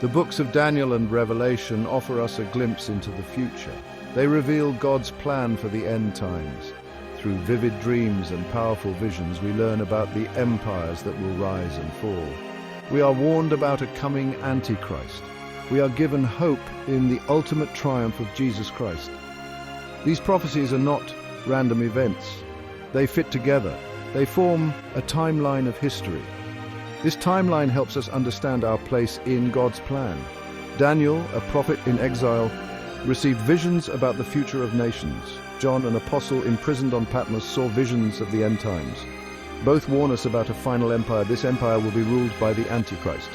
The books of Daniel and Revelation offer us a glimpse into the future. They reveal God's plan for the end times. Through vivid dreams and powerful visions, we learn about the empires that will rise and fall. We are warned about a coming Antichrist. We are given hope in the ultimate triumph of Jesus Christ. These prophecies are not random events. They fit together. They form a timeline of history. This timeline helps us understand our place in God's plan. Daniel, a prophet in exile, received visions about the future of nations. John, an apostle imprisoned on Patmos, saw visions of the end times. Both warn us about a final empire. This empire will be ruled by the Antichrist.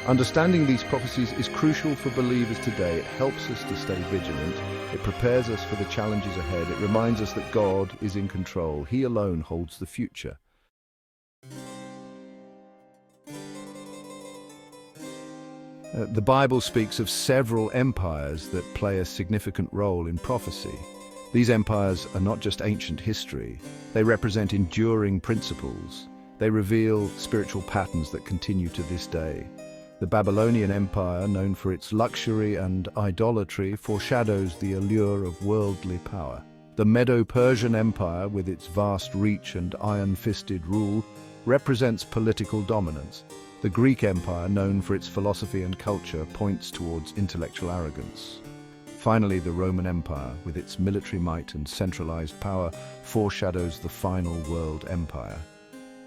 Understanding these prophecies is crucial for believers today. It helps us to stay vigilant. It prepares us for the challenges ahead. It reminds us that God is in control. He alone holds the future. The Bible speaks of several empires that play a significant role in prophecy. These empires are not just ancient history. They represent enduring principles. They reveal spiritual patterns that continue to this day. The Babylonian Empire, known for its luxury and idolatry, foreshadows the allure of worldly power. The Medo-Persian Empire, with its vast reach and iron-fisted rule, represents political dominance. The Greek Empire, known for its philosophy and culture, points towards intellectual arrogance. Finally, the Roman Empire, with its military might and centralized power, foreshadows the final world empire.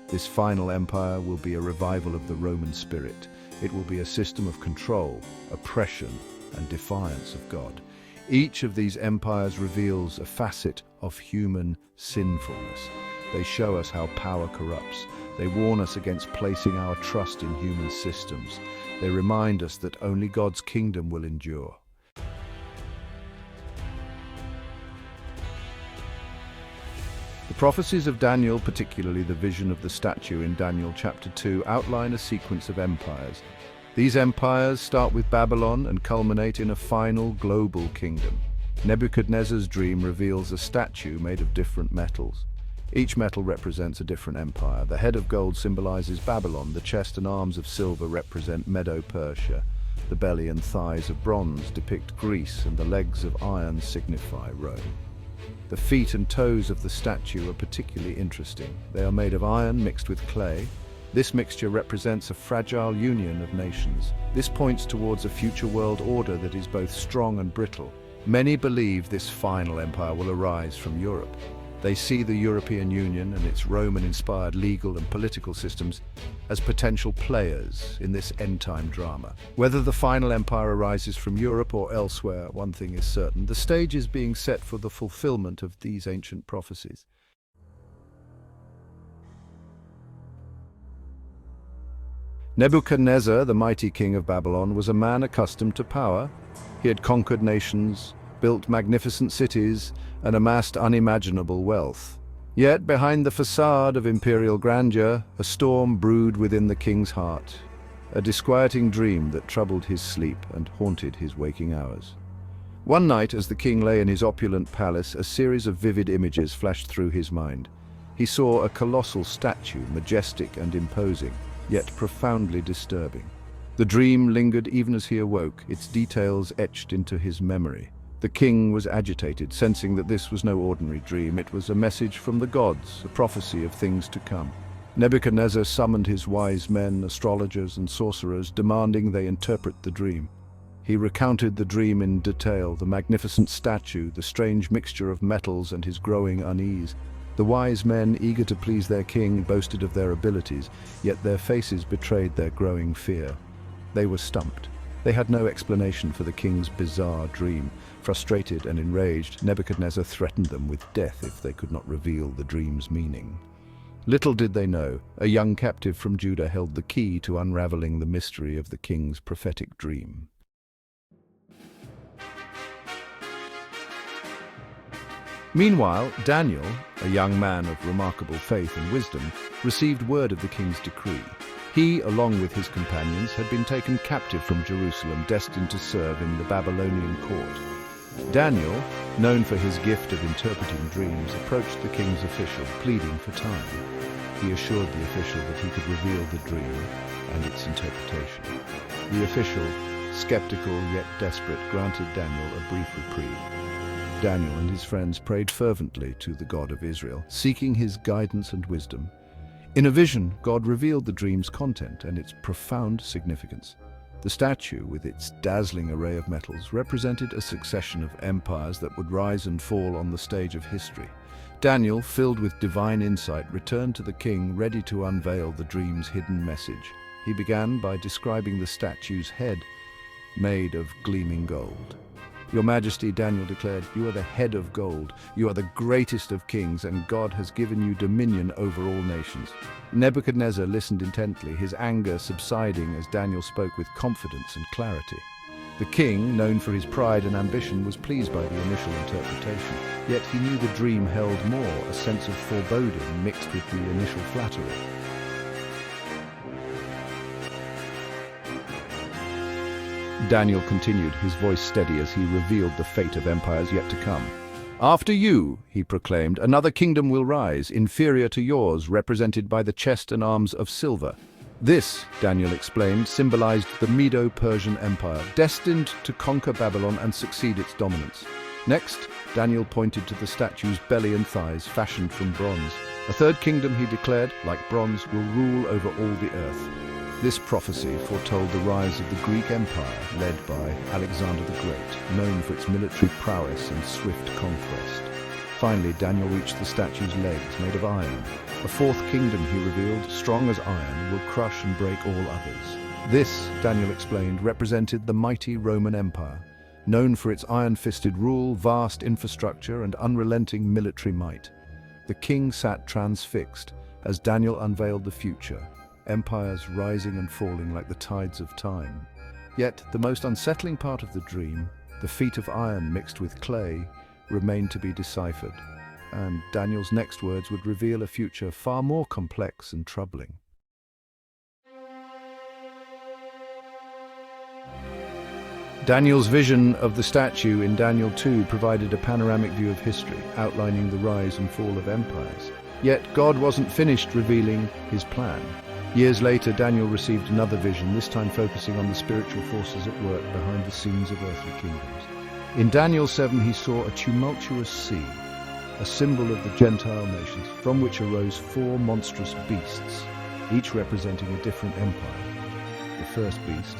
This final empire will be a revival of the Roman spirit. It will be a system of control, oppression, and defiance of God. Each of these empires reveals a facet of human sinfulness. They show us how power corrupts. They warn us against placing our trust in human systems. They remind us that only God's kingdom will endure. The prophecies of Daniel, particularly the vision of the statue in Daniel chapter 2, outline a sequence of empires. These empires start with Babylon and culminate in a final global kingdom. Nebuchadnezzar's dream reveals a statue made of different metals. Each metal represents a different empire. The head of gold symbolizes Babylon, the chest and arms of silver represent Medo-Persia, the belly and thighs of bronze depict Greece, and the legs of iron signify Rome. The feet and toes of the statue are particularly interesting. They are made of iron mixed with clay. This mixture represents a fragile union of nations. This points towards a future world order that is both strong and brittle. Many believe this final empire will arise from Europe. They see the European Union and its Roman-inspired legal and political systems as potential players in this end-time drama. Whether the final empire arises from Europe or elsewhere, one thing is certain: the stage is being set for the fulfillment of these ancient prophecies. Nebuchadnezzar, the mighty king of Babylon, was a man accustomed to power. He had conquered nations, built magnificent cities, and amassed unimaginable wealth. Yet, behind the facade of imperial grandeur, a storm brewed within the king's heart, a disquieting dream that troubled his sleep and haunted his waking hours. One night, as the king lay in his opulent palace, a series of vivid images flashed through his mind. He saw a colossal statue, majestic and imposing, yet profoundly disturbing. The dream lingered even as he awoke, its details etched into his memory. The king was agitated, sensing that this was no ordinary dream. It was a message from the gods, a prophecy of things to come. Nebuchadnezzar summoned his wise men, astrologers and sorcerers, demanding they interpret the dream. He recounted the dream in detail: the magnificent statue, the strange mixture of metals, and his growing unease. The wise men, eager to please their king, boasted of their abilities, yet their faces betrayed their growing fear. They were stumped. They had no explanation for the king's bizarre dream. Frustrated and enraged, Nebuchadnezzar threatened them with death if they could not reveal the dream's meaning. Little did they know, a young captive from Judah held the key to unraveling the mystery of the king's prophetic dream. Meanwhile, Daniel, a young man of remarkable faith and wisdom, received word of the king's decree. He, along with his companions, had been taken captive from Jerusalem, destined to serve in the Babylonian court. Daniel, known for his gift of interpreting dreams, approached the king's official, pleading for time. He assured the official that he could reveal the dream and its interpretation. The official, skeptical yet desperate, granted Daniel a brief reprieve. Daniel and his friends prayed fervently to the God of Israel, seeking his guidance and wisdom. In a vision, God revealed the dream's content and its profound significance. The statue, with its dazzling array of metals, represented a succession of empires that would rise and fall on the stage of history. Daniel, filled with divine insight, returned to the king, ready to unveil the dream's hidden message. He began by describing the statue's head, made of gleaming gold. "Your Majesty," Daniel declared, "you are the head of gold. You are the greatest of kings, and God has given you dominion over all nations." Nebuchadnezzar listened intently, his anger subsiding as Daniel spoke with confidence and clarity. The king, known for his pride and ambition, was pleased by the initial interpretation. Yet he knew the dream held more, a sense of foreboding mixed with the initial flattery. Daniel continued, his voice steady as he revealed the fate of empires yet to come. "After you," he proclaimed, "another kingdom will rise, inferior to yours, represented by the chest and arms of silver. This," Daniel explained, symbolized the Medo-Persian Empire, destined to conquer Babylon and succeed its dominance. Next, Daniel pointed to the statue's belly and thighs, fashioned from bronze. A third kingdom, he declared, like bronze, will rule over all the earth. This prophecy foretold the rise of the Greek Empire, led by Alexander the Great, known for its military prowess and swift conquest. Finally, Daniel reached the statue's legs, made of iron. A fourth kingdom, he revealed, strong as iron, will crush and break all others. This, Daniel explained, represented the mighty Roman Empire, known for its iron-fisted rule, vast infrastructure, and unrelenting military might. The king sat transfixed as Daniel unveiled the future, empires rising and falling like the tides of time. Yet the most unsettling part of the dream, the feat of iron mixed with clay, remained to be deciphered, and Daniel's next words would reveal a future far more complex and troubling. Daniel's vision of the statue in Daniel 2 provided a panoramic view of history, outlining the rise and fall of empires. Yet God wasn't finished revealing his plan. Years later, Daniel received another vision, this time focusing on the spiritual forces at work behind the scenes of earthly kingdoms. In Daniel 7, he saw a tumultuous sea, a symbol of the Gentile nations, from which arose four monstrous beasts, each representing a different empire. The first beast,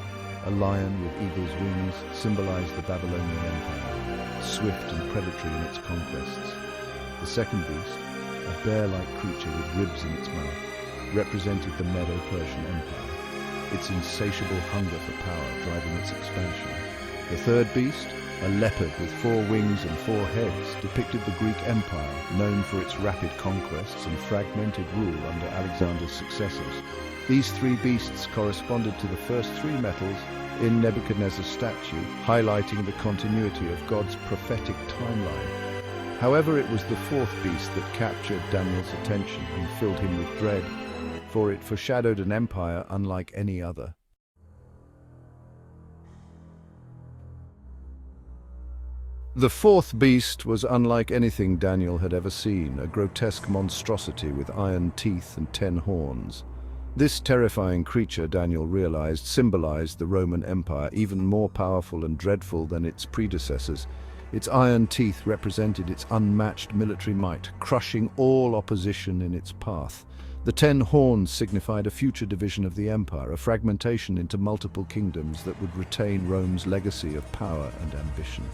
a lion with eagle's wings, symbolized the Babylonian Empire, swift and predatory in its conquests. The second beast, a bear-like creature with ribs in its mouth, represented the Medo-Persian Empire, its insatiable hunger for power driving its expansion. The third beast, a leopard with 4 wings and 4 heads, depicted the Greek Empire, known for its rapid conquests and fragmented rule under Alexander's successors. These 3 beasts corresponded to the first 3 metals in Nebuchadnezzar's statue, highlighting the continuity of God's prophetic timeline. However, it was the 4th beast that captured Daniel's attention and filled him with dread, for it foreshadowed an empire unlike any other. The 4th beast was unlike anything Daniel had ever seen, a grotesque monstrosity with iron teeth and 10 horns. This terrifying creature, Daniel realized, symbolized the Roman Empire, even more powerful and dreadful than its predecessors. Its iron teeth represented its unmatched military might, crushing all opposition in its path. The 10 horns signified a future division of the empire, a fragmentation into multiple kingdoms that would retain Rome's legacy of power and ambition.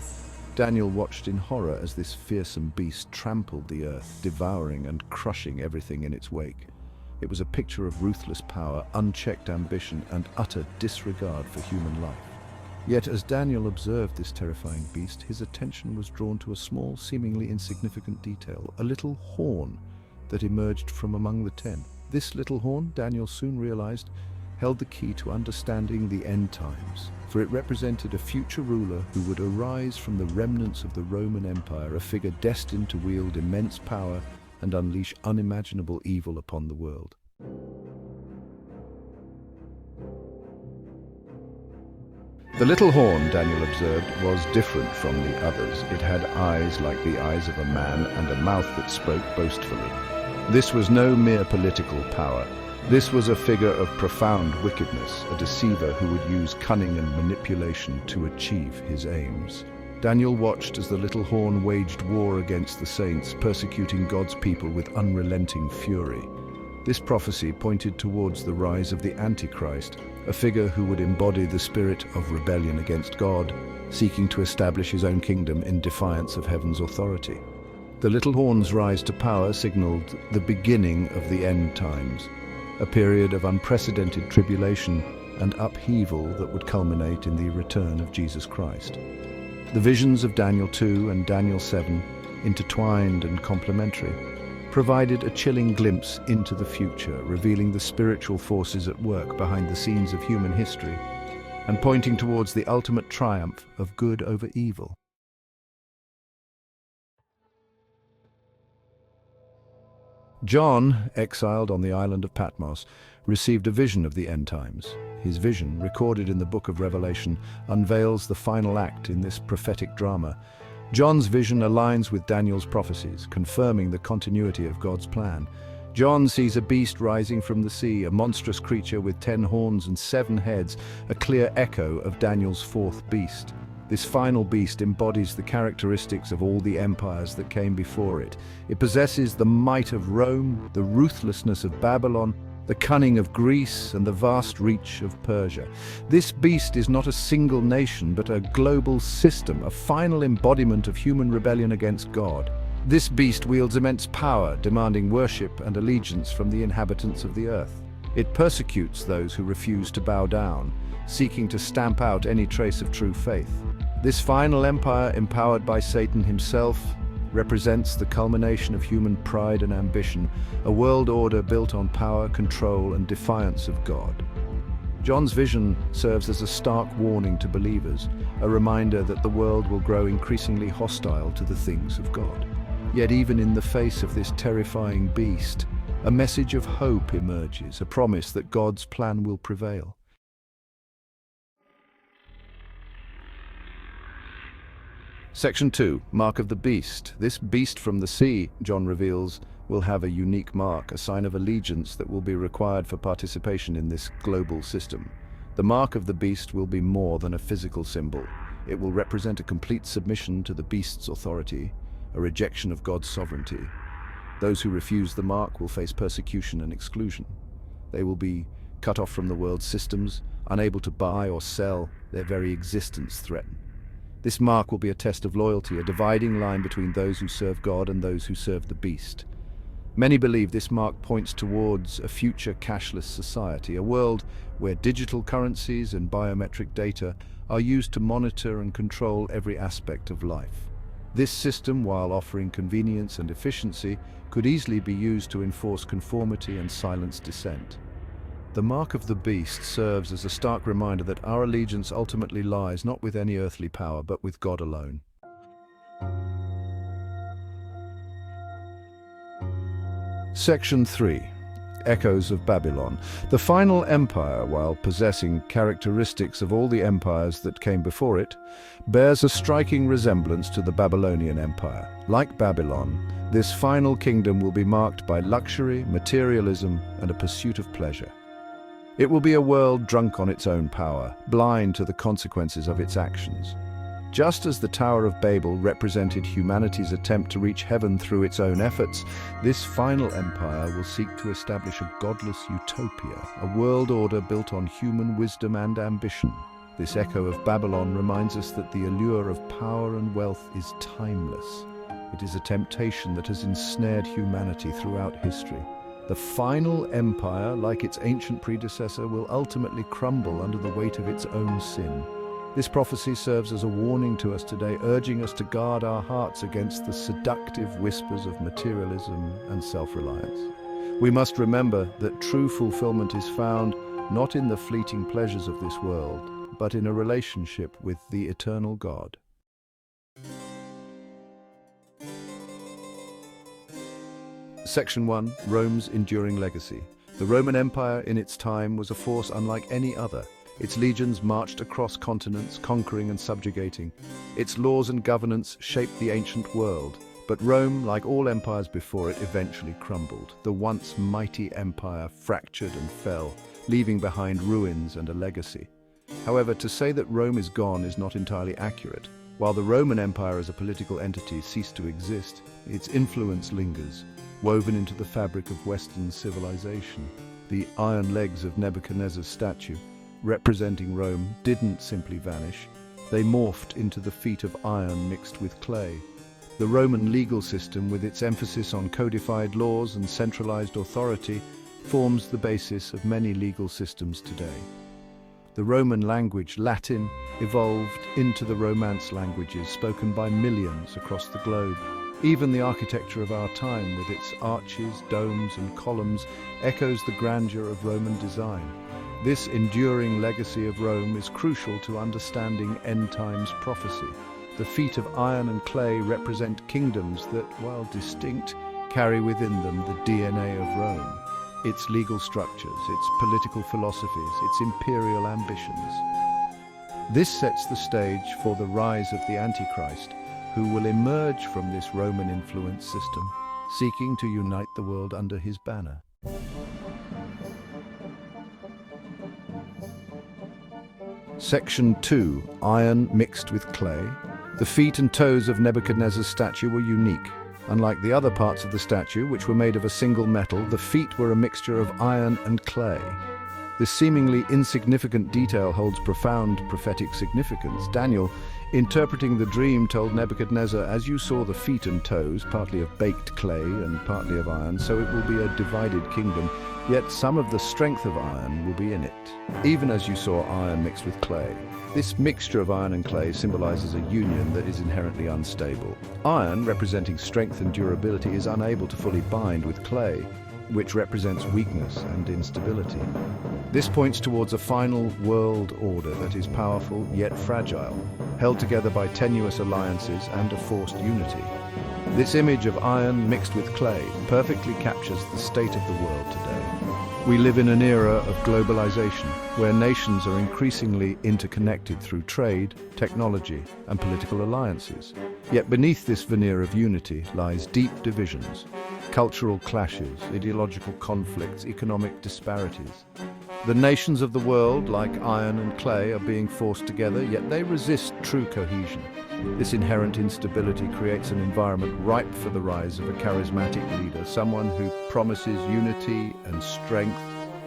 Daniel watched in horror as this fearsome beast trampled the earth, devouring and crushing everything in its wake. It was a picture of ruthless power, unchecked ambition, and utter disregard for human life. Yet as Daniel observed this terrifying beast, his attention was drawn to a small, seemingly insignificant detail, a little horn that emerged from among the 10. This little horn, Daniel soon realized, held the key to understanding the end times, for it represented a future ruler who would arise from the remnants of the Roman Empire, a figure destined to wield immense power and unleash unimaginable evil upon the world. The little horn, Daniel observed, was different from the others. It had eyes like the eyes of a man and a mouth that spoke boastfully. This was no mere political power. This was a figure of profound wickedness, a deceiver who would use cunning and manipulation to achieve his aims. Daniel watched as the little horn waged war against the saints, persecuting God's people with unrelenting fury. This prophecy pointed towards the rise of the Antichrist, a figure who would embody the spirit of rebellion against God, seeking to establish his own kingdom in defiance of heaven's authority. The little horn's rise to power signaled the beginning of the end times, a period of unprecedented tribulation and upheaval that would culminate in the return of Jesus Christ. The visions of Daniel 2 and Daniel 7, intertwined and complementary, provided a chilling glimpse into the future, revealing the spiritual forces at work behind the scenes of human history and pointing towards the ultimate triumph of good over evil. John, exiled on the island of Patmos, received a vision of the end times. His vision, recorded in the book of Revelation, unveils the final act in this prophetic drama. John's vision aligns with Daniel's prophecies, confirming the continuity of God's plan. John sees a beast rising from the sea, a monstrous creature with 10 horns and 7 heads, a clear echo of Daniel's 4th beast. This final beast embodies the characteristics of all the empires that came before it. It possesses the might of Rome, the ruthlessness of Babylon, the cunning of Greece, and the vast reach of Persia. This beast is not a single nation, but a global system, a final embodiment of human rebellion against God. This beast wields immense power, demanding worship and allegiance from the inhabitants of the earth. It persecutes those who refuse to bow down, seeking to stamp out any trace of true faith. This final empire, empowered by Satan himself, represents the culmination of human pride and ambition, a world order built on power, control, and defiance of God. John's vision serves as a stark warning to believers, a reminder that the world will grow increasingly hostile to the things of God. Yet even in the face of this terrifying beast, a message of hope emerges, a promise that God's plan will prevail. Section 2, Mark of the Beast. This beast from the sea, John reveals, will have a unique mark, a sign of allegiance that will be required for participation in this global system. The mark of the beast will be more than a physical symbol. It will represent a complete submission to the beast's authority, a rejection of God's sovereignty. Those who refuse the mark will face persecution and exclusion. They will be cut off from the world's systems, unable to buy or sell, their very existence threatened. This mark will be a test of loyalty, a dividing line between those who serve God and those who serve the beast. Many believe this mark points towards a future cashless society, a world where digital currencies and biometric data are used to monitor and control every aspect of life. This system, while offering convenience and efficiency, could easily be used to enforce conformity and silence dissent. The mark of the beast serves as a stark reminder that our allegiance ultimately lies not with any earthly power, but with God alone. Section 3. Echoes of Babylon. The final empire, while possessing characteristics of all the empires that came before it, bears a striking resemblance to the Babylonian Empire. Like Babylon, this final kingdom will be marked by luxury, materialism, and a pursuit of pleasure. It will be a world drunk on its own power, blind to the consequences of its actions. Just as the Tower of Babel represented humanity's attempt to reach heaven through its own efforts, this final empire will seek to establish a godless utopia, a world order built on human wisdom and ambition. This echo of Babylon reminds us that the allure of power and wealth is timeless. It is a temptation that has ensnared humanity throughout history. The final empire, like its ancient predecessor, will ultimately crumble under the weight of its own sin. This prophecy serves as a warning to us today, urging us to guard our hearts against the seductive whispers of materialism and self-reliance. We must remember that true fulfillment is found not in the fleeting pleasures of this world, but in a relationship with the eternal God. Section 1, Rome's enduring legacy. The Roman Empire in its time was a force unlike any other. Its legions marched across continents, conquering and subjugating. Its laws and governance shaped the ancient world, but But Rome, like all empires before it, eventually crumbled. The once mighty empire fractured and fell, leaving behind ruins and a legacy. However, to say that Rome is gone is not entirely accurate. While the Roman Empire as a political entity ceased to exist, its influence lingers, woven into the fabric of Western civilization. The iron legs of Nebuchadnezzar's statue, representing Rome, didn't simply vanish. They morphed into the feet of iron mixed with clay. The Roman legal system, with its emphasis on codified laws and centralized authority, forms the basis of many legal systems today. The Roman language, Latin, evolved into the Romance languages spoken by millions across the globe. Even the architecture of our time, with its arches, domes, and columns, echoes the grandeur of Roman design. This enduring legacy of Rome is crucial to understanding end times prophecy. The feet of iron and clay represent kingdoms that, while distinct, carry within them the DNA of Rome. Its legal structures, its political philosophies, its imperial ambitions. This sets the stage for the rise of the Antichrist, who will emerge from this Roman influence system, seeking to unite the world under his banner. Section 2. Iron mixed with clay. The feet and toes of Nebuchadnezzar's statue were unique. Unlike the other parts of the statue, which were made of a single metal, the feet were a mixture of iron and clay. This seemingly insignificant detail holds profound prophetic significance. Daniel, interpreting the dream, told Nebuchadnezzar, "As you saw the feet and toes, partly of baked clay and partly of iron, so it will be a divided kingdom, yet some of the strength of iron will be in it, even as you saw iron mixed with clay." This mixture of iron and clay symbolizes a union that is inherently unstable. Iron, representing strength and durability, is unable to fully bind with clay, which represents weakness and instability. This points towards a final world order that is powerful yet fragile, held together by tenuous alliances and a forced unity. This image of iron mixed with clay perfectly captures the state of the world today. We live in an era of globalization, where nations are increasingly interconnected through trade, technology, and political alliances. Yet beneath this veneer of unity lies deep divisions, cultural clashes, ideological conflicts, economic disparities. The nations of the world, like iron and clay, are being forced together, yet they resist true cohesion. This inherent instability creates an environment ripe for the rise of a charismatic leader, someone who promises unity and strength,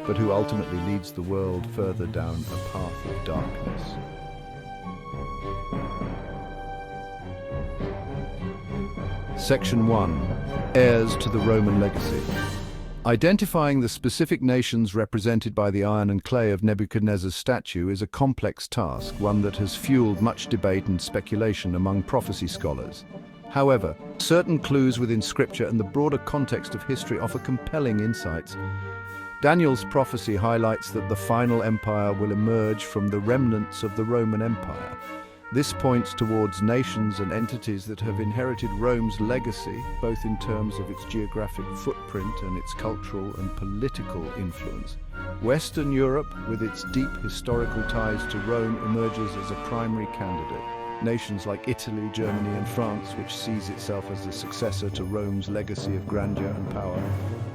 but who ultimately leads the world further down a path of darkness. Section 1. Heirs to the Roman legacy. Identifying the specific nations represented by the iron and clay of Nebuchadnezzar's statue is a complex task, one that has fueled much debate and speculation among prophecy scholars. However, certain clues within Scripture and the broader context of history offer compelling insights. Daniel's prophecy highlights that the final empire will emerge from the remnants of the Roman Empire. This points towards nations and entities that have inherited Rome's legacy, both in terms of its geographic footprint and its cultural and political influence. Western Europe, with its deep historical ties to Rome, emerges as a primary candidate. Nations like Italy, Germany, and France, which sees itself as the successor to Rome's legacy of grandeur and power,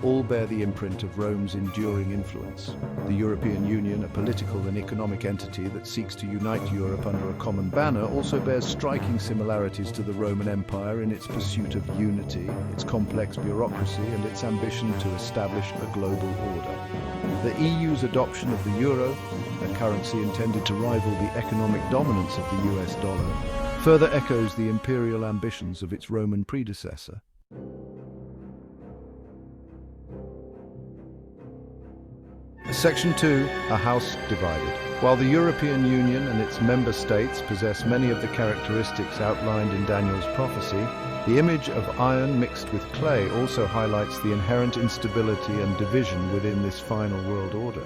all bear the imprint of Rome's enduring influence. The European Union, a political and economic entity that seeks to unite Europe under a common banner, also bears striking similarities to the Roman Empire in its pursuit of unity, its complex bureaucracy, and its ambition to establish a global order. The EU's adoption of the euro, a currency intended to rival the economic dominance of the US dollar, further echoes the imperial ambitions of its Roman predecessor. Section 2. A house divided. While the European Union and its member states possess many of the characteristics outlined in Daniel's prophecy, the image of iron mixed with clay also highlights the inherent instability and division within this final world order.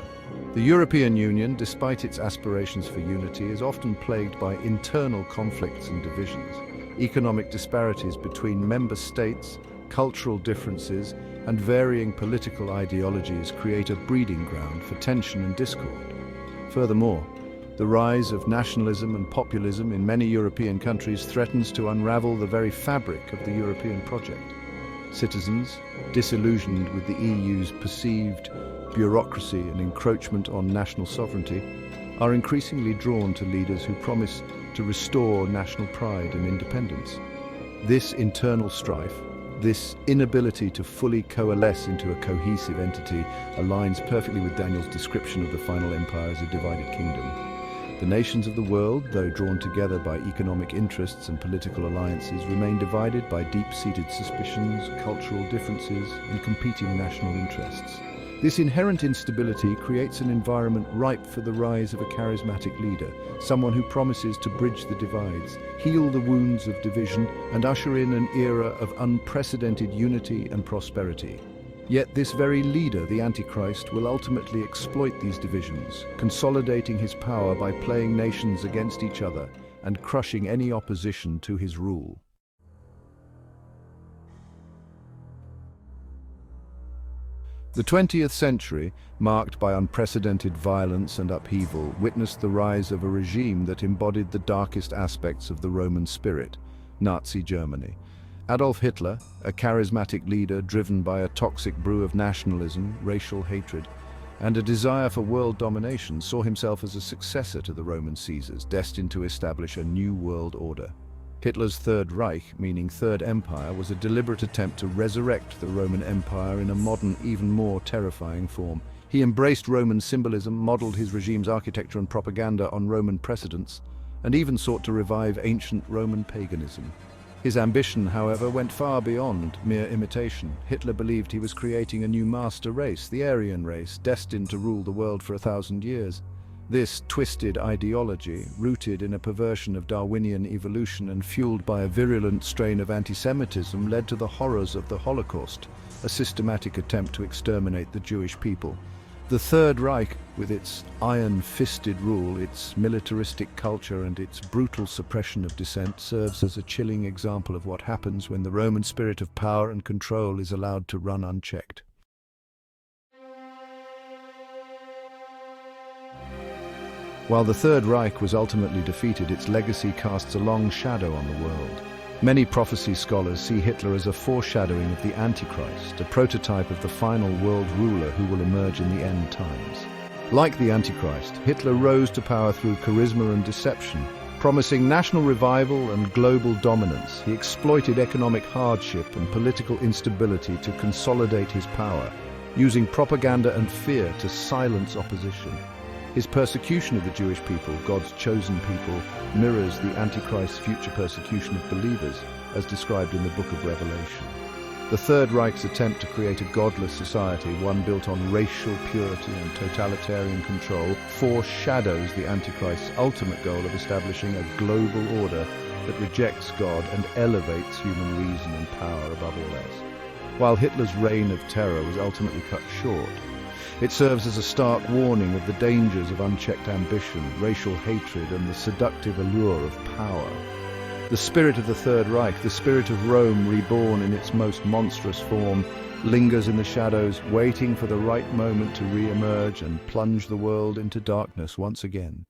The European Union, despite its aspirations for unity, is often plagued by internal conflicts and divisions. Economic disparities between member states, cultural differences, and varying political ideologies create a breeding ground for tension and discord. Furthermore, The rise of nationalism and populism in many European countries threatens to unravel the very fabric of the European project. Citizens, disillusioned with the EU's perceived bureaucracy and encroachment on national sovereignty, are increasingly drawn to leaders who promise to restore national pride and independence. This internal strife, this inability to fully coalesce into a cohesive entity, aligns perfectly with Daniel's description of the final empire as a divided kingdom. The nations of the world, though drawn together by economic interests and political alliances, remain divided by deep-seated suspicions, cultural differences, and competing national interests. This inherent instability creates an environment ripe for the rise of a charismatic leader, someone who promises to bridge the divides, heal the wounds of division, and usher in an era of unprecedented unity and prosperity. Yet this very leader, the Antichrist, will ultimately exploit these divisions, consolidating his power by playing nations against each other and crushing any opposition to his rule. The 20th century, marked by unprecedented violence and upheaval, witnessed the rise of a regime that embodied the darkest aspects of the Roman spirit, Nazi Germany. Adolf Hitler, a charismatic leader driven by a toxic brew of nationalism, racial hatred, and a desire for world domination, saw himself as a successor to the Roman Caesars, destined to establish a new world order. Hitler's Third Reich, meaning Third Empire, was a deliberate attempt to resurrect the Roman Empire in a modern, even more terrifying form. He embraced Roman symbolism, modeled his regime's architecture and propaganda on Roman precedents, and even sought to revive ancient Roman paganism. His ambition, however, went far beyond mere imitation. Hitler believed he was creating a new master race, the Aryan race, destined to rule the world for 1,000 years. This twisted ideology, rooted in a perversion of Darwinian evolution and fueled by a virulent strain of anti-Semitism, led to the horrors of the Holocaust, a systematic attempt to exterminate the Jewish people. The Third Reich, with its iron-fisted rule, its militaristic culture, and its brutal suppression of dissent, serves as a chilling example of what happens when the Roman spirit of power and control is allowed to run unchecked. While the Third Reich was ultimately defeated, its legacy casts a long shadow on the world. Many prophecy scholars see Hitler as a foreshadowing of the Antichrist, a prototype of the final world ruler who will emerge in the end times. Like the Antichrist, Hitler rose to power through charisma and deception, promising national revival and global dominance. He exploited economic hardship and political instability to consolidate his power, using propaganda and fear to silence opposition. His persecution of the Jewish people, God's chosen people, mirrors the Antichrist's future persecution of believers, as described in the book of Revelation. The Third Reich's attempt to create a godless society, one built on racial purity and totalitarian control, foreshadows the Antichrist's ultimate goal of establishing a global order that rejects God and elevates human reason and power above all else. While Hitler's reign of terror was ultimately cut short, it serves as a stark warning of the dangers of unchecked ambition, racial hatred, and the seductive allure of power. The spirit of the Third Reich, the spirit of Rome reborn in its most monstrous form, lingers in the shadows, waiting for the right moment to re-emerge and plunge the world into darkness once again.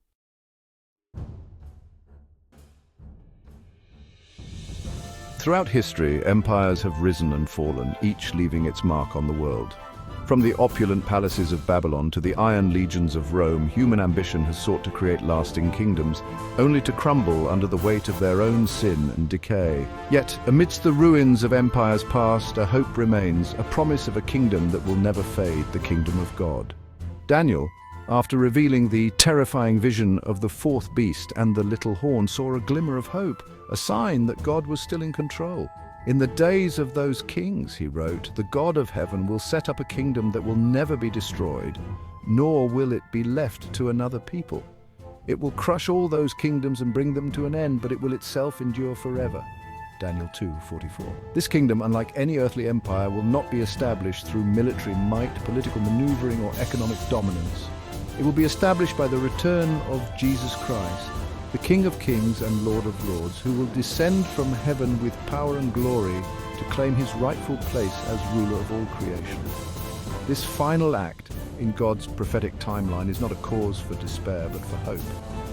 Throughout history, empires have risen and fallen, each leaving its mark on the world. From the opulent palaces of Babylon to the iron legions of Rome, human ambition has sought to create lasting kingdoms, only to crumble under the weight of their own sin and decay. Yet, amidst the ruins of empires past, a hope remains, a promise of a kingdom that will never fade, the kingdom of God. Daniel, after revealing the terrifying vision of the fourth beast and the little horn, saw a glimmer of hope, a sign that God was still in control. In the days of those kings, he wrote, the God of heaven will set up a kingdom that will never be destroyed, nor will it be left to another people. It will crush all those kingdoms and bring them to an end, but it will itself endure forever. Daniel 2:44. This kingdom, unlike any earthly empire, will not be established through military might, political maneuvering, or economic dominance. It will be established by the return of Jesus Christ, the King of Kings and Lord of Lords, who will descend from heaven with power and glory to claim his rightful place as ruler of all creation. This final act in God's prophetic timeline is not a cause for despair, but for hope.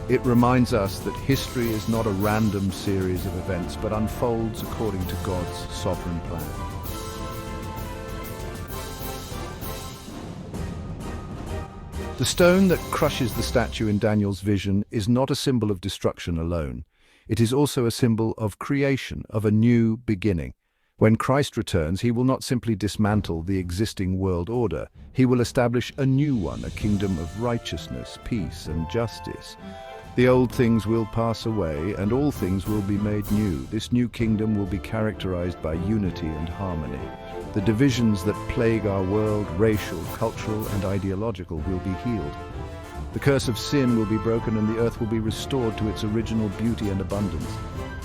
It reminds us that history is not a random series of events, but unfolds according to God's sovereign plan. The stone that crushes the statue in Daniel's vision is not a symbol of destruction alone. It is also a symbol of creation, of a new beginning. When Christ returns, he will not simply dismantle the existing world order. He will establish a new one, a kingdom of righteousness, peace, and justice. The old things will pass away, and all things will be made new. This new kingdom will be characterized by unity and harmony. The divisions that plague our world, racial, cultural, and ideological, will be healed. The curse of sin will be broken, and the earth will be restored to its original beauty and abundance.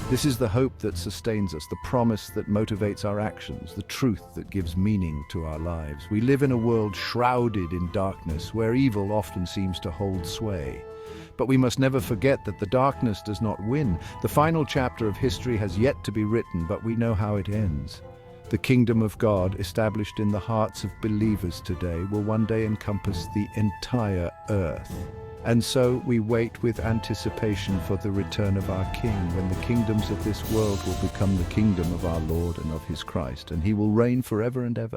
This is the hope that sustains us, the promise that motivates our actions, the truth that gives meaning to our lives. We live in a world shrouded in darkness, where evil often seems to hold sway. But we must never forget that the darkness does not win. The final chapter of history has yet to be written, but we know how it ends. The kingdom of God, established in the hearts of believers today, will one day encompass the entire earth. And so we wait with anticipation for the return of our King, when the kingdoms of this world will become the kingdom of our Lord and of his Christ, and he will reign forever and ever.